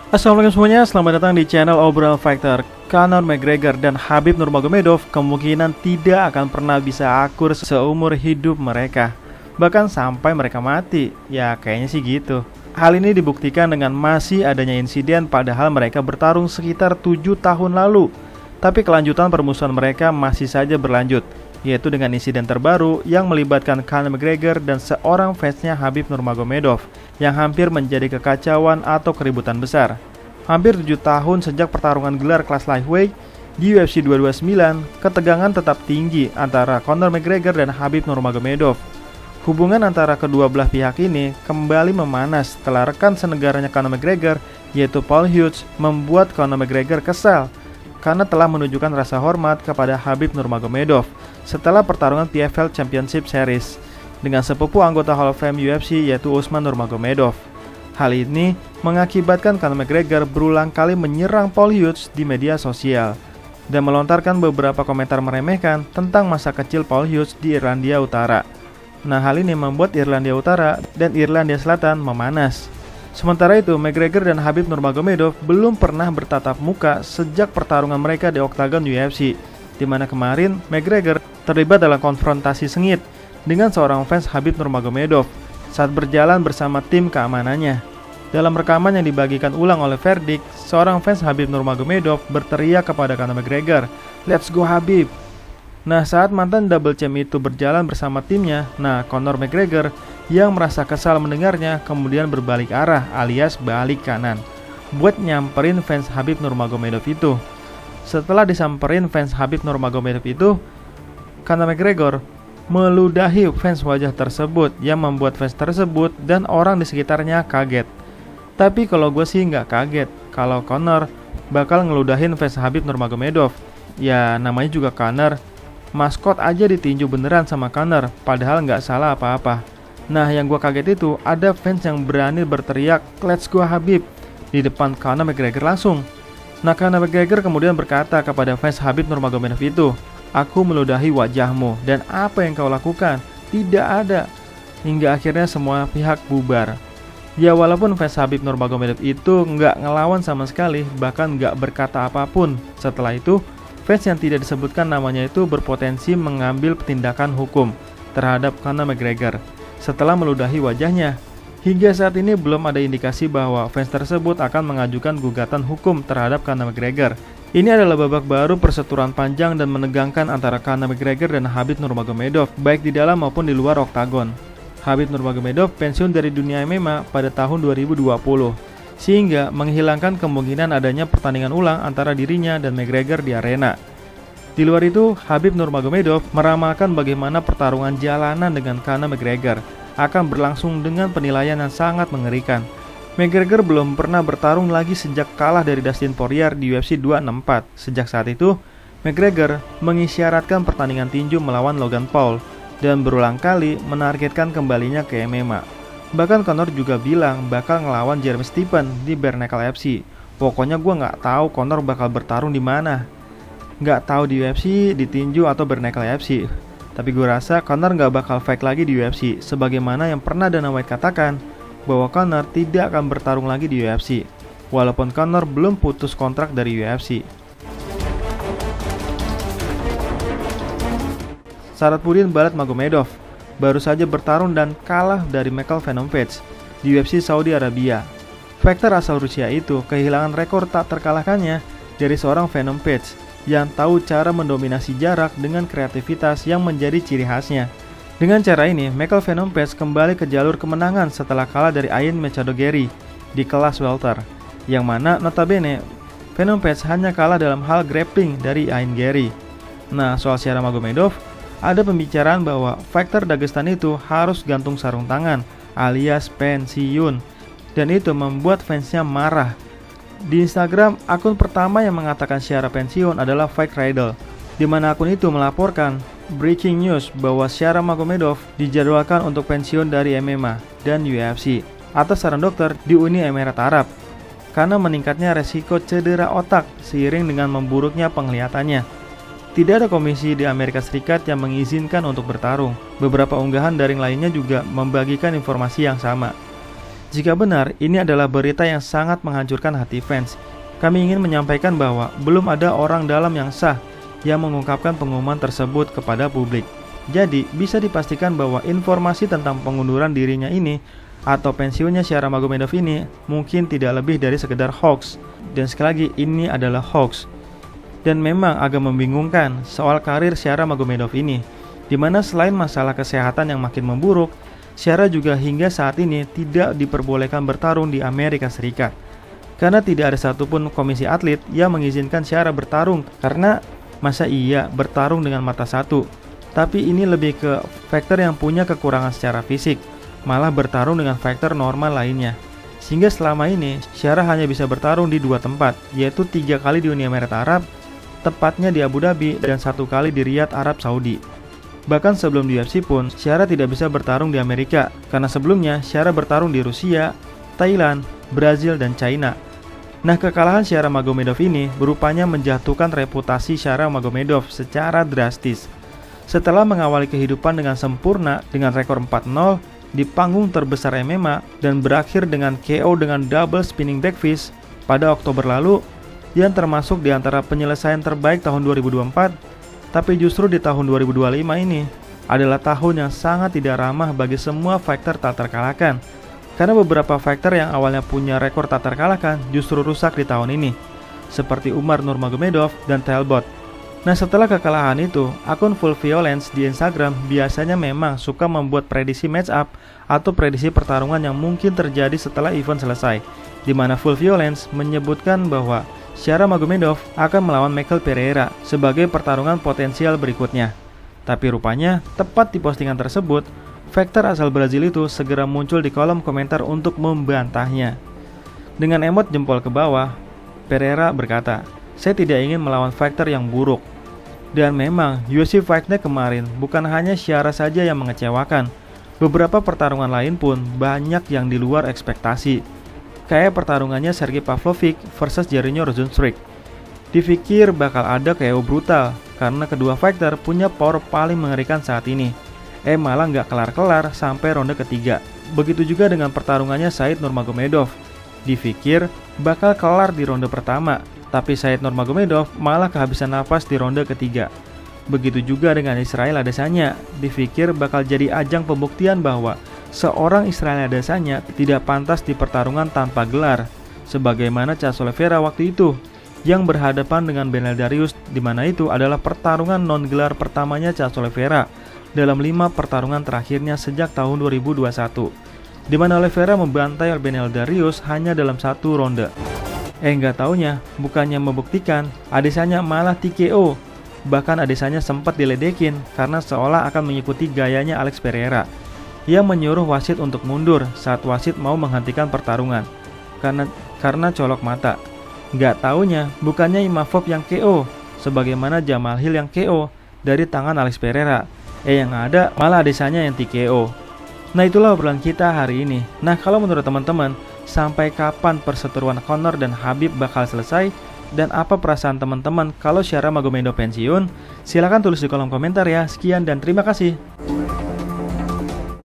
Assalamualaikum semuanya, selamat datang di channel Obrolan Fighter. Conor McGregor dan Khabib Nurmagomedov kemungkinan tidak akan pernah bisa akur seumur hidup mereka, bahkan sampai mereka mati. Ya kayaknya sih gitu. Hal ini dibuktikan dengan masih adanya insiden padahal mereka bertarung sekitar 7 tahun lalu. Tapi kelanjutan permusuhan mereka masih saja berlanjut, yaitu dengan insiden terbaru yang melibatkan Conor McGregor dan seorang fansnya Khabib Nurmagomedov yang hampir menjadi kekacauan atau keributan besar. Hampir 7 tahun sejak pertarungan gelar kelas lightweight di UFC 229, ketegangan tetap tinggi antara Conor McGregor dan Khabib Nurmagomedov. Hubungan antara kedua belah pihak ini kembali memanas setelah rekan senegaranya Conor McGregor, yaitu Paul Hughes, membuat Conor McGregor kesal karena telah menunjukkan rasa hormat kepada Khabib Nurmagomedov setelah pertarungan PFL Championship Series dengan sepupu anggota Hall of Fame UFC yaitu Usman Nurmagomedov. Hal ini mengakibatkan Conor McGregor berulang kali menyerang Paul Hughes di media sosial dan melontarkan beberapa komentar meremehkan tentang masa kecil Paul Hughes di Irlandia Utara. Nah, hal ini membuat Irlandia Utara dan Irlandia Selatan memanas. Sementara itu, McGregor dan Khabib Nurmagomedov belum pernah bertatap muka sejak pertarungan mereka di oktagon UFC, di mana kemarin McGregor terlibat dalam konfrontasi sengit dengan seorang fans Khabib Nurmagomedov saat berjalan bersama tim keamanannya. Dalam rekaman yang dibagikan ulang oleh Verdict, seorang fans Khabib Nurmagomedov berteriak kepada Conor McGregor, "Let's go Khabib!" Nah, saat mantan double champ itu berjalan bersama timnya, Conor McGregor yang merasa kesal mendengarnya kemudian berbalik arah alias balik kanan buat nyamperin fans Khabib Nurmagomedov itu. Setelah disamperin fans Khabib Nurmagomedov itu, Conor McGregor meludahi fans wajah tersebut yang membuat fans tersebut dan orang di sekitarnya kaget. Tapi kalau gue sih nggak kaget kalau Conor bakal ngeludahin fans Khabib Nurmagomedov. Ya namanya juga Conor, maskot aja ditinju beneran sama Conor, padahal nggak salah apa-apa. Nah, yang gue kaget itu ada fans yang berani berteriak "Let's go Khabib" di depan Conor McGregor langsung. Nah, Conor McGregor kemudian berkata kepada fans Khabib Nurmagomedov itu, "Aku meludahi wajahmu dan apa yang kau lakukan tidak ada." Hingga akhirnya semua pihak bubar. Ya walaupun fans Khabib Nurmagomedov itu nggak ngelawan sama sekali, bahkan nggak berkata apapun. Setelah itu, fans yang tidak disebutkan namanya itu berpotensi mengambil tindakan hukum terhadap Conor McGregor setelah meludahi wajahnya. Hingga saat ini belum ada indikasi bahwa fans tersebut akan mengajukan gugatan hukum terhadap Conor McGregor. Ini adalah babak baru perseteruan panjang dan menegangkan antara Conor McGregor dan Khabib Nurmagomedov, baik di dalam maupun di luar oktagon. Khabib Nurmagomedov pensiun dari dunia MMA pada tahun 2020, sehingga menghilangkan kemungkinan adanya pertandingan ulang antara dirinya dan McGregor di arena. Di luar itu, Khabib Nurmagomedov meramalkan bagaimana pertarungan jalanan dengan Conor McGregor akan berlangsung dengan penilaian yang sangat mengerikan. McGregor belum pernah bertarung lagi sejak kalah dari Dustin Poirier di UFC 264. Sejak saat itu, McGregor mengisyaratkan pertandingan tinju melawan Logan Paul dan berulang kali menargetkan kembalinya ke MMA. Bahkan Conor juga bilang bakal ngelawan Jeremy Stephens di Bare Knuckle FC. Pokoknya gue nggak tahu Conor bakal bertarung di mana. Nggak tahu di UFC, di tinju atau Bare Knuckle FC. Tapi gue rasa Conor nggak bakal fight lagi di UFC, sebagaimana yang pernah Dana White katakan bahwa Conor tidak akan bertarung lagi di UFC, walaupun Conor belum putus kontrak dari UFC. Sharafudin Magomedov baru saja bertarung dan kalah dari Michael Venom Page di UFC Saudi Arabia. Fighter asal Rusia itu kehilangan rekor tak terkalahkannya dari seorang Venom Page yang tahu cara mendominasi jarak dengan kreativitas yang menjadi ciri khasnya. Dengan cara ini, Michael Venom Page kembali ke jalur kemenangan setelah kalah dari Ian Machado Gary di kelas welter, yang mana notabene Venom Page hanya kalah dalam hal grappling dari Ian Gary. Nah, soal Sharaf Magomedov, ada pembicaraan bahwa fighter Dagestan itu harus gantung sarung tangan alias pensiun, dan itu membuat fansnya marah. Di Instagram, akun pertama yang mengatakan Sharaf pensiun adalah Fight Riddle, di mana akun itu melaporkan breaking news bahwa Sharaf Magomedov dijadwalkan untuk pensiun dari MMA dan UFC atas saran dokter di Uni Emirat Arab karena meningkatnya resiko cedera otak seiring dengan memburuknya penglihatannya. Tidak ada komisi di Amerika Serikat yang mengizinkan untuk bertarung. Beberapa unggahan daring lainnya juga membagikan informasi yang sama. Jika benar, ini adalah berita yang sangat menghancurkan hati fans. Kami ingin menyampaikan bahwa belum ada orang dalam yang sah yang mengungkapkan pengumuman tersebut kepada publik. Jadi, bisa dipastikan bahwa informasi tentang pengunduran dirinya ini atau pensiunnya Syahra Magomedov ini mungkin tidak lebih dari sekedar hoax. Dan sekali lagi, ini adalah hoax. Dan memang agak membingungkan soal karir Syahra Magomedov ini, di mana selain masalah kesehatan yang makin memburuk, Syahra juga hingga saat ini tidak diperbolehkan bertarung di Amerika Serikat. Karena tidak ada satupun komisi atlet yang mengizinkan Syahra bertarung, karena masa iya bertarung dengan mata satu. Tapi ini lebih ke faktor yang punya kekurangan secara fisik, malah bertarung dengan faktor normal lainnya. Sehingga selama ini Syahra hanya bisa bertarung di 2 tempat, yaitu 3 kali di Uni Emirat Arab, tepatnya di Abu Dhabi, dan 1 kali di Riyadh, Arab Saudi. Bahkan sebelum di UFC pun, Syahra tidak bisa bertarung di Amerika, karena sebelumnya Syahra bertarung di Rusia, Thailand, Brazil, dan China. Nah, kekalahan Syahra Magomedov ini berupanya menjatuhkan reputasi Syahra Magomedov secara drastis. Setelah mengawali kehidupan dengan sempurna dengan rekor 4-0 di panggung terbesar MMA dan berakhir dengan KO dengan double spinning backfist pada Oktober lalu, yang termasuk di antara penyelesaian terbaik tahun 2024, tapi justru di tahun 2025 ini adalah tahun yang sangat tidak ramah bagi semua fighter tak terkalahkan. Karena beberapa fighter yang awalnya punya rekor tak terkalahkan justru rusak di tahun ini, seperti Umar Nurmagomedov dan Talbot. Nah, setelah kekalahan itu, akun Full Violence di Instagram biasanya memang suka membuat prediksi match up atau prediksi pertarungan yang mungkin terjadi setelah event selesai, di mana Full Violence menyebutkan bahwa Syahra Magomedov akan melawan Michael Pereira sebagai pertarungan potensial berikutnya. Tapi rupanya, tepat di postingan tersebut, fighter asal Brazil itu segera muncul di kolom komentar untuk membantahnya. Dengan emot jempol ke bawah, Pereira berkata, "Saya tidak ingin melawan fighter yang buruk." Dan memang, UFC Fight Night kemarin bukan hanya Syahra saja yang mengecewakan. Beberapa pertarungan lain pun banyak yang di luar ekspektasi. Kayak pertarungannya Sergey Pavlovich versus Jairzinho Rozenstruik. Dipikir bakal ada KO brutal, karena kedua fighter punya power paling mengerikan saat ini. Malah nggak kelar-kelar sampai ronde ketiga. Begitu juga dengan pertarungannya Said Nurmagomedov. Dipikir bakal kelar di ronde pertama, tapi Said Nurmagomedov malah kehabisan napas di ronde ketiga. Begitu juga dengan Israel Adesanya. Dipikir bakal jadi ajang pembuktian bahwa seorang Israel Adesanya tidak pantas di pertarungan tanpa gelar, sebagaimana Charles Oliveira waktu itu yang berhadapan dengan Beneil Dariush, di mana itu adalah pertarungan non-gelar pertamanya Charles Oliveira dalam 5 pertarungan terakhirnya sejak tahun 2021, di mana Oliveira membantai Beneil Dariush hanya dalam 1 ronde. Nggak taunya, bukannya membuktikan, Adesanya malah TKO. Bahkan Adesanya sempat diledekin karena seolah akan mengikuti gayanya Alex Pereira, yang menyuruh wasit untuk mundur saat wasit mau menghentikan pertarungan karena colok mata. Nggak taunya, bukannya Imavov yang KO, sebagaimana Jamal Hill yang KO dari tangan Alex Pereira. Yang ada malah Adesanya yang TKO. Nah, itulah obrolan kita hari ini. Nah, kalau menurut teman-teman, sampai kapan perseteruan Conor dan Khabib bakal selesai? Dan apa perasaan teman-teman kalau Syahra Magomedov pensiun? Silahkan tulis di kolom komentar ya. Sekian dan terima kasih.